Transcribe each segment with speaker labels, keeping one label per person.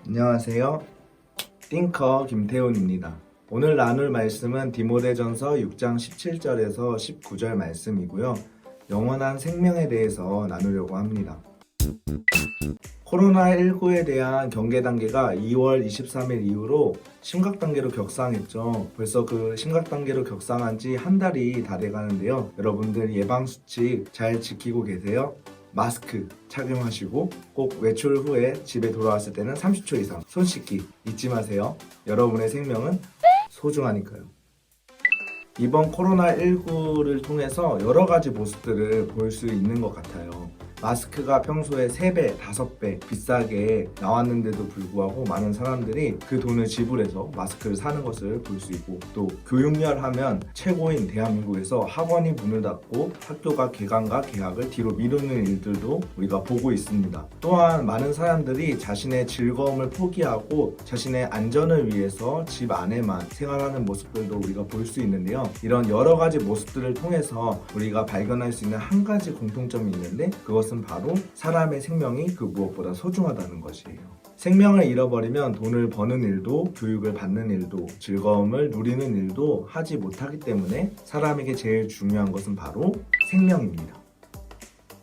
Speaker 1: 안녕하세요. 띵커 김태훈입니다. 오늘 나눌 말씀은 디모데전서 6장 17절에서 19절 말씀이고요. 영원한 생명에 대해서 나누려고 합니다. 코로나19에 대한 경계 단계가 2월 23일 이후로 심각 단계로 격상했죠. 벌써 그 심각 단계로 격상한 지 한 달이 다 돼가는데요. 여러분들 예방수칙 잘 지키고 계세요? 마스크 착용하시고 꼭 외출 후에 집에 돌아왔을 때는 30초 이상 손 씻기 잊지 마세요. 여러분의 생명은 소중하니까요. 이번 코로나19를 통해서 여러 가지 모습들을 볼 수 있는 것 같아요. 마스크가 평소에 3배, 5배 비싸게 나왔는데도 불구하고 많은 사람들이 그 돈을 지불해서 마스크를 사는 것을 볼 수 있고, 또 교육열 하면 최고인 대한민국에서 학원이 문을 닫고 학교가 개강과 개학을 뒤로 미루는 일들도 우리가 보고 있습니다. 또한 많은 사람들이 자신의 즐거움을 포기하고 자신의 안전을 위해서 집 안에만 생활하는 모습들도 우리가 볼 수 있는데요. 이런 여러 가지 모습들을 통해서 우리가 발견할 수 있는 한 가지 공통점이 있는데, 그것은 바로 사람의 생명이 그 무엇보다 소중하다는 것이에요. 생명을 잃어버리면 돈을 버는 일도, 교육을 받는 일도, 즐거움을 누리는 일도 하지 못하기 때문에 사람에게 제일 중요한 것은 바로 생명입니다.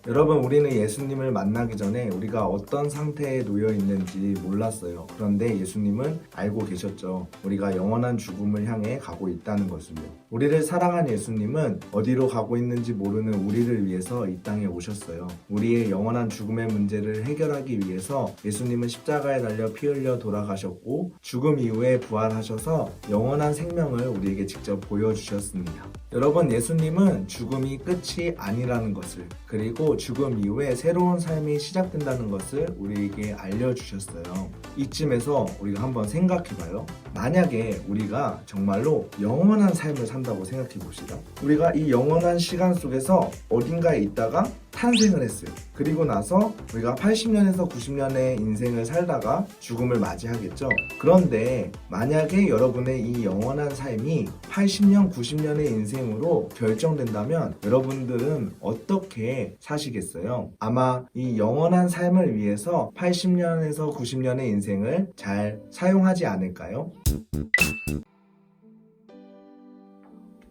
Speaker 1: 여러분, 우리는 예수님을 만나기 전에 우리가 어떤 상태에 놓여 있는지 몰랐어요. 그런데 예수님은 알고 계셨죠. 우리가 영원한 죽음을 향해 가고 있다는 것을요. 우리를 사랑한 예수님은 어디로 가고 있는지 모르는 우리를 위해서 이 땅에 오셨어요. 우리의 영원한 죽음의 문제를 해결하기 위해서 예수님은 십자가에 달려 피 흘려 돌아가셨고, 죽음 이후에 부활하셔서 영원한 생명을 우리에게 직접 보여주셨습니다. 여러분, 예수님은 죽음이 끝이 아니라는 것을, 그리고 죽음 이후에 새로운 삶이 시작된다는 것을 우리에게 알려주셨어요. 이쯤에서 우리가 한번 생각해봐요. 만약에 우리가 정말로 영원한 삶을 산다고 생각해 봅시다. 우리가 이 영원한 시간 속에서 어딘가에 있다가 탄생을 했어요. 그리고 나서 우리가 80년에서 90년의 인생을 살다가 죽음을 맞이하겠죠. 그런데 만약에 여러분의 이 영원한 삶이 80년, 90년의 인생으로 결정된다면 여러분들은 어떻게 사시겠어요? 아마 이 영원한 삶을 위해서 80년에서 90년의 인생을 잘 사용하지 않을까요?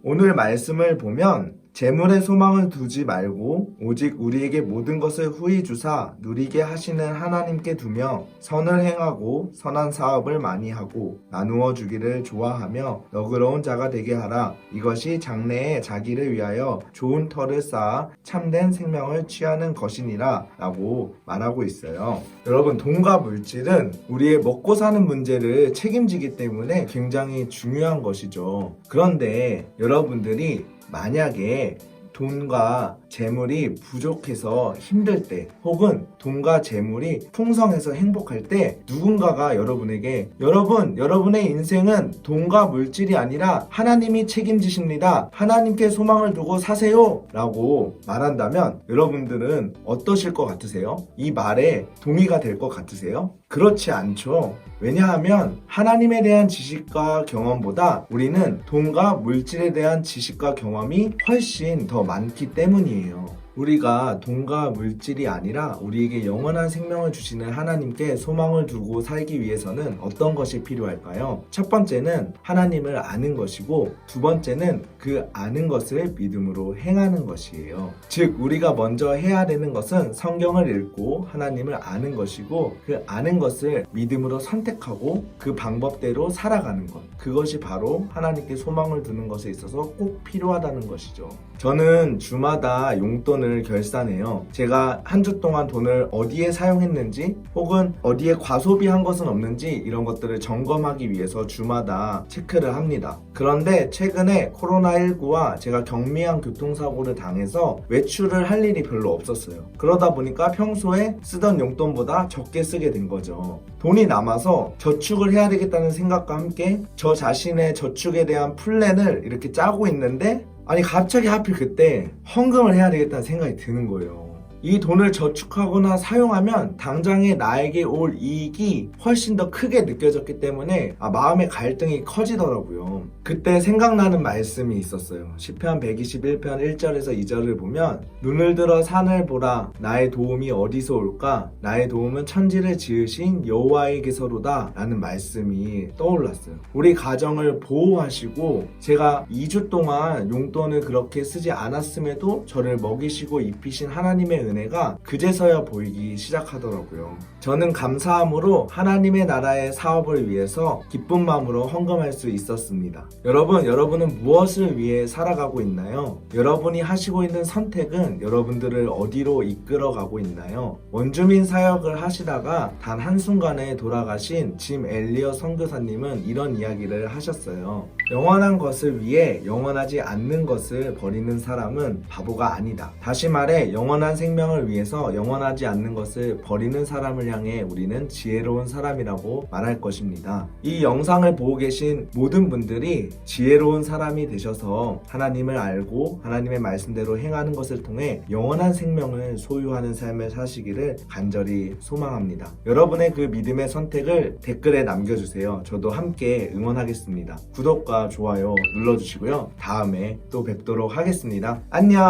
Speaker 1: 오늘 말씀을 보면 재물에 소망을 두지 말고 오직 우리에게 모든 것을 후히 주사 누리게 하시는 하나님께 두며 선을 행하고 선한 사업을 많이 하고 나누어 주기를 좋아하며 너그러운 자가 되게 하라. 이것이 장래에 자기를 위하여 좋은 터를 쌓아 참된 생명을 취하는 것이니라 라고 말하고 있어요. 여러분, 돈과 물질은 우리의 먹고 사는 문제를 책임지기 때문에 굉장히 중요한 것이죠. 그런데 여러분들이 만약에 돈과 재물이 부족해서 힘들 때, 혹은 돈과 재물이 풍성해서 행복할 때 누군가가 여러분에게 여러분의 인생은 돈과 물질이 아니라 하나님이 책임지십니다. 하나님께 소망을 두고 사세요 라고 말한다면 여러분들은 어떠실 것 같으세요? 이 말에 동의가 될 것 같으세요? 그렇지 않죠. 왜냐하면 하나님에 대한 지식과 경험보다 우리는 돈과 물질에 대한 지식과 경험이 훨씬 더 많기 때문이에요. 우리가 돈과 물질이 아니라 우리에게 영원한 생명을 주시는 하나님께 소망을 두고 살기 위해서는 어떤 것이 필요할까요? 첫 번째는 하나님을 아는 것이고, 두 번째는 그 아는 것을 믿음으로 행하는 것이에요. 즉, 우리가 먼저 해야 되는 것은 성경을 읽고 하나님을 아는 것이고, 그 아는 것을 믿음으로 선택하고 그 방법대로 살아가는 것, 그것이 바로 하나님께 소망을 두는 것에 있어서 꼭 필요하다는 것이죠. 저는 주마다 용돈을 결산해요. 제가 한 주 동안 돈을 어디에 사용했는지, 혹은 어디에 과소비한 것은 없는지, 이런 것들을 점검하기 위해서 주마다 체크를 합니다. 그런데 최근에 코로나19와 제가 경미한 교통사고를 당해서 외출을 할 일이 별로 없었어요. 그러다 보니까 평소에 쓰던 용돈보다 적게 쓰게 된 거죠. 돈이 남아서 저축을 해야 되겠다는 생각과 함께 저 자신의 저축에 대한 플랜을 이렇게 짜고 있는데, 아니 갑자기 하필 그때 헌금을 해야 되겠다는 생각이 드는 거예요. 이 돈을 저축하거나 사용하면 당장에 나에게 올 이익이 훨씬 더 크게 느껴졌기 때문에 마음의 갈등이 커지더라고요. 그때 생각나는 말씀이 있었어요. 시편 121편 1절에서 2절을 보면 눈을 들어 산을 보라 나의 도움이 어디서 올까 나의 도움은 천지를 지으신 여호와에게서로다 라는 말씀이 떠올랐어요. 우리 가정을 보호하시고 제가 2주 동안 용돈을 그렇게 쓰지 않았음에도 저를 먹이시고 입히신 하나님의 은혜가 그제서야 보이기 시작하더라고요. 저는 감사함으로 하나님의 나라의 사업을 위해서 기쁜 마음으로 헌금할 수 있었습니다. 여러분은 무엇을 위해 살아가고 있나요? 여러분이 하시고 있는 선택은 여러분들을 어디로 이끌어가고 있나요? 원주민 사역을 하시다가 단 한순간에 돌아가신 짐 엘리어 선교사님은 이런 이야기를 하셨어요. 영원한 것을 위해 영원하지 않는 것을 버리는 사람은 바보가 아니다. 다시 말해 영원한 생명을 위해서 영원하지 않는 것을 버리는 사람을 향해 우리는 지혜로운 사람이라고 말할 것입니다. 이 영상을 보고 계신 모든 분들이 지혜로운 사람이 되셔서 하나님을 알고 하나님의 말씀대로 행하는 것을 통해 영원한 생명을 소유하는 삶을 사시기를 간절히 소망합니다. 여러분의 그 믿음의 선택을 댓글에 남겨주세요. 저도 함께 응원하겠습니다. 구독과 좋아요 눌러주시고요. 다음에 또 뵙도록 하겠습니다. 안녕.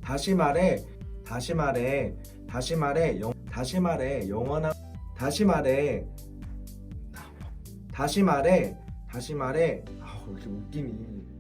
Speaker 1: 다시 말해 왜 이렇게 웃기니.